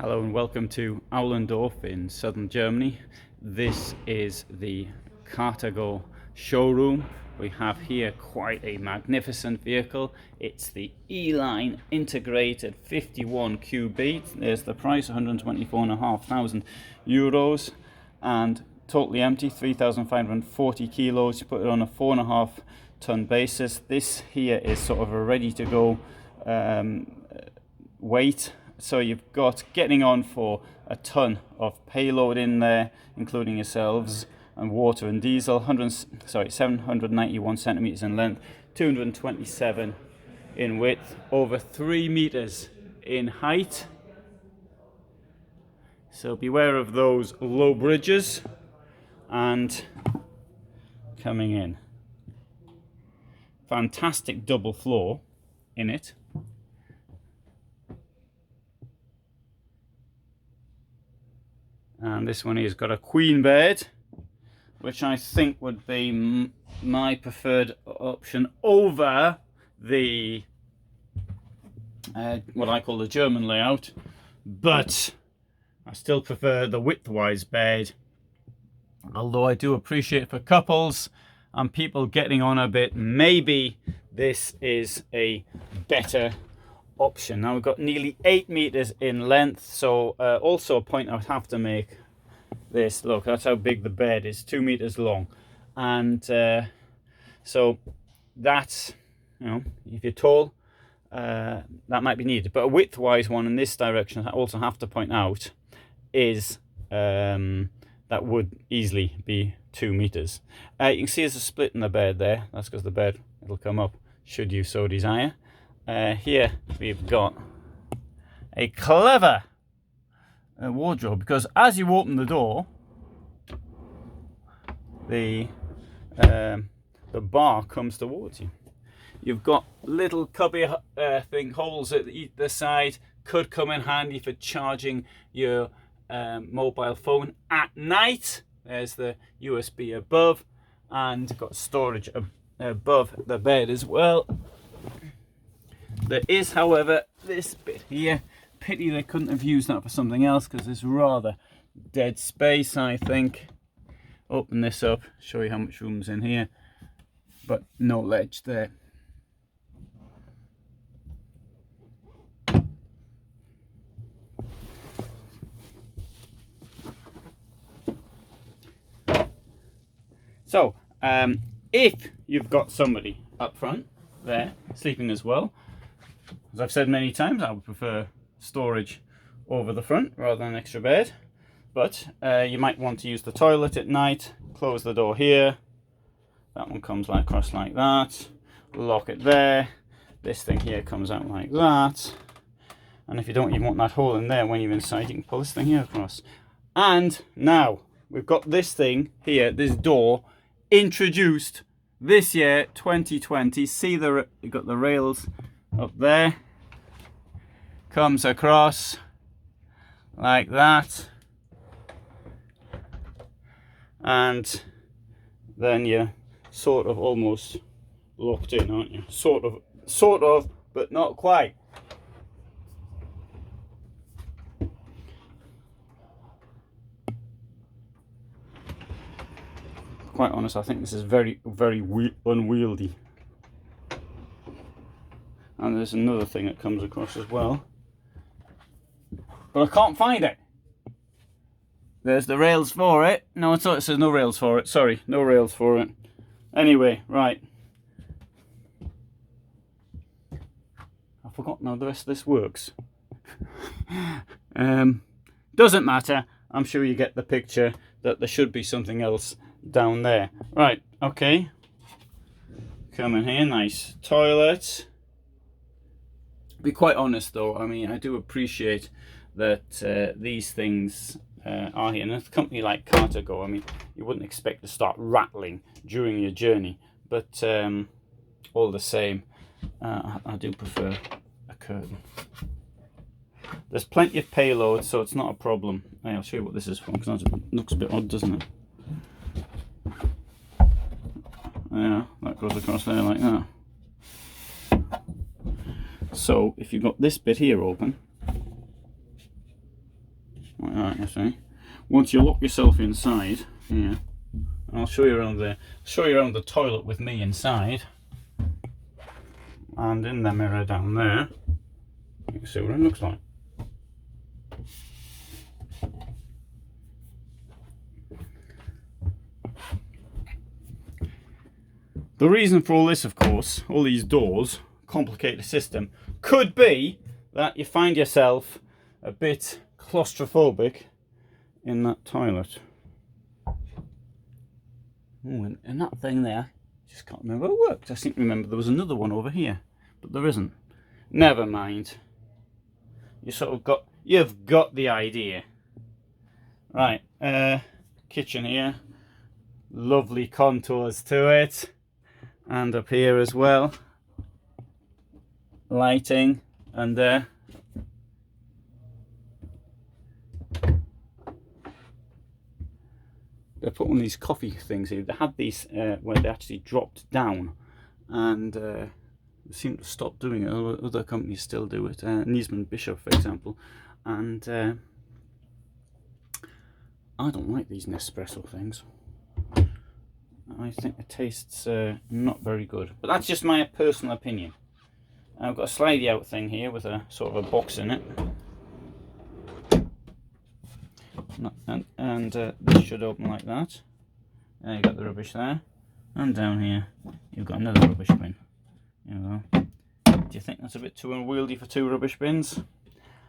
Hello and welcome to Aulendorf in southern Germany. This is the Carthago showroom. We have here quite a magnificent vehicle. It's the E Line integrated 51QB. There's the price, 124,500 euros, and totally empty, 3,540 kilos. You put it on a 4.5 ton basis. This here is sort of a ready to go weight. So you've got getting on for a ton of payload in there, including yourselves and water and diesel. 791 centimeters in length, 227 in width, over 3 meters in height. So beware of those low bridges. And coming in, fantastic double floor in it. And this one here's got a queen bed, which I think would be my preferred option over the what I call the German layout, but I still prefer the widthwise bed, although I do appreciate for couples and people getting on a bit, maybe this is a better option. Now we've got nearly 8 meters in length, so also a point I would have to make. This, look, that's how big the bed is, 2 meters long, and so that's, you know, if you're tall, that might be needed. But a widthwise one in this direction, I also have to point out, is that would easily be 2 meters. You can see there's a split in the bed there. That's because the bed, it'll come up should you so desire. Here we've got a clever wardrobe, because as you open the door, the bar comes towards you. You've got little cubby holes at either side. Could come in handy for charging your mobile phone at night. There's the USB above, and got storage above the bed as well. There is, however, this bit here. Pity they couldn't have used that for something else, because there's rather dead space, I think. Open this up, show you how much room's in here, but no ledge there. So, if you've got somebody up front there sleeping as well, as I've said many times, I would prefer storage over the front rather than an extra bed, but you might want to use the toilet at night. Close the door here, that one comes like across like that, lock it there, this thing here comes out like that, and if you don't even want that hole in there when you're inside, you can pull this thing here across. And now we've got this thing here, this door, introduced this year, 2020. See, you've got the rails up there, comes across like that, and then you're sort of almost locked in, aren't you? Sort of, but not quite. Quite honest, I think this is very unwieldy. And there's another thing that comes across as well, but I can't find it. There's the rails for it. No, I thought it says no rails for it. Sorry, no rails for it. Anyway, right. I've forgotten how the rest of this works. Doesn't matter. I'm sure you get the picture that there should be something else down there. Right, okay. Come in here, nice toilet. Be quite honest though, I mean, I do appreciate that these things are here. And a company like Carthago, I mean, you wouldn't expect to start rattling during your journey, but all the same, I do prefer a curtain. There's plenty of payload, so it's not a problem. I'll show you what this is for, because it looks a bit odd, doesn't it? Yeah, that goes across there like that. So if you've got this bit here open, Right, you see. Once you lock yourself inside here, I'll show you around the toilet with me inside, and in the mirror down there, you can see what it looks like. The reason for all this, of course, all these doors complicate the system. Could be that you find yourself a bit claustrophobic in that toilet. Oh, and that thing there, just can't remember how it worked. I seem to remember there was another one over here, but there isn't. Never mind. You've got the idea. Right, kitchen here. Lovely contours to it. And up here as well. Lighting, and they're put on these coffee things here. They had these where they actually dropped down, and they seem to stop doing it. Other companies still do it. Niesman Bishop, for example. And I don't like these Nespresso things. I think the taste's not very good, but that's just my personal opinion. I've got a slidey out thing here with a sort of a box in it, and this should open like that. And you got the rubbish there, and down here you've got another rubbish bin. You know, do you think that's a bit too unwieldy for 2 rubbish bins?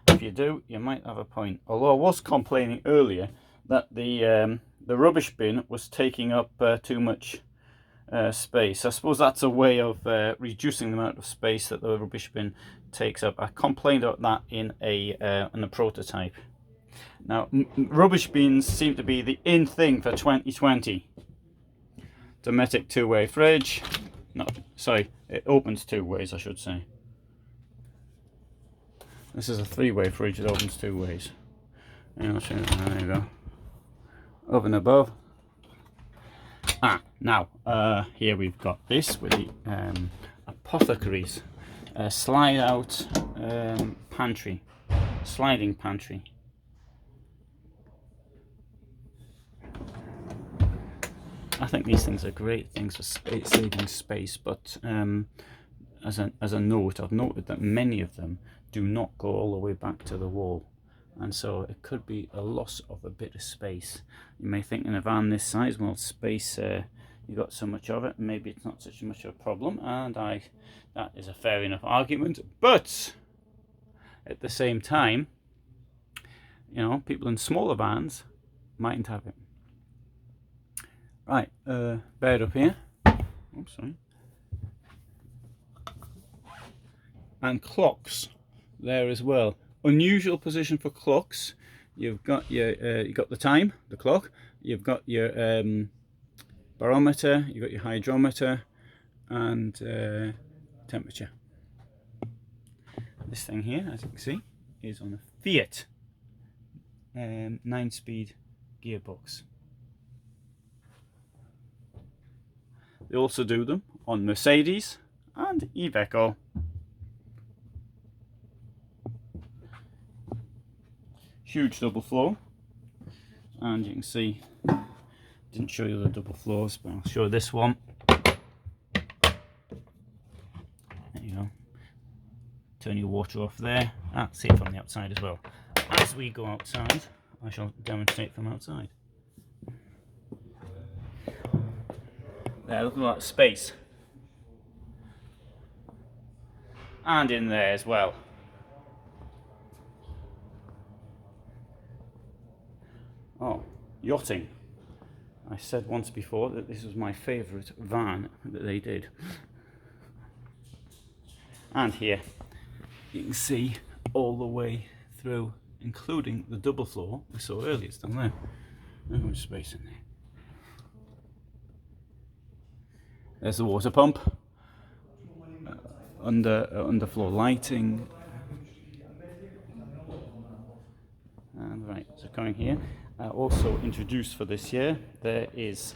If you do, you might have a point. Although I was complaining earlier that the rubbish bin was taking up too much space. I suppose that's a way of reducing the amount of space that the rubbish bin takes up. I complained about that in a prototype. Now, rubbish bins seem to be the in thing for 2020. Dometic 2-way fridge. No, sorry, it opens 2 ways, I should say. This is a 3-way fridge that opens 2 ways. And I'll show you. There you go. Oven above. Now here we've got this with the Apothecaries slide out pantry, sliding pantry. I think these things are great things for saving space, but as a note, I've noted that many of them do not go all the way back to the wall. And so it could be a loss of a bit of space. You may think in a van this size, well, space, you got so much of it, maybe it's not such much of a problem, and that is a fair enough argument. But at the same time, you know, people in smaller vans mightn't have it. Right, bed up here. Oops, sorry. And clocks there as well. Unusual position for clocks. You've got your you got the time, the clock. You've got your barometer. You've got your hydrometer and temperature. This thing here, as you can see, is on a Fiat 9-speed gearbox. They also do them on Mercedes and Iveco. Huge double floor, and you can see, didn't show you the double floors, but I'll show you this one. There you go. Turn your water off there. See it from the outside as well. As we go outside, I shall demonstrate from outside. There, look at that space. And in there as well. Oh, yachting. I said once before that this was my favourite van that they did. And here you can see all the way through, including the double floor we saw earlier. It's down there. There's much space in there. There's the water pump, underfloor lighting, and right. So coming here, also introduced for this year, there is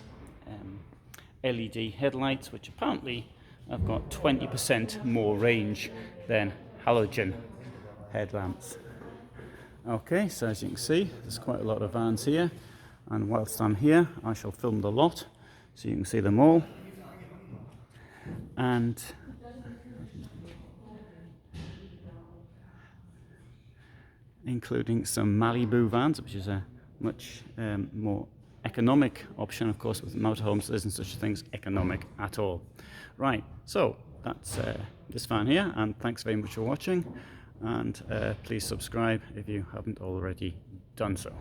LED headlights, which apparently have got 20% more range than halogen headlamps. Okay, so as you can see, there's quite a lot of vans here, and whilst I'm here I shall film the lot so you can see them all. And including some Malibu vans, which is a much more economic option. Of course, with motorhomes there isn't such a thing as economic at all. Right, so that's this van here, and thanks very much for watching, and please subscribe if you haven't already done so.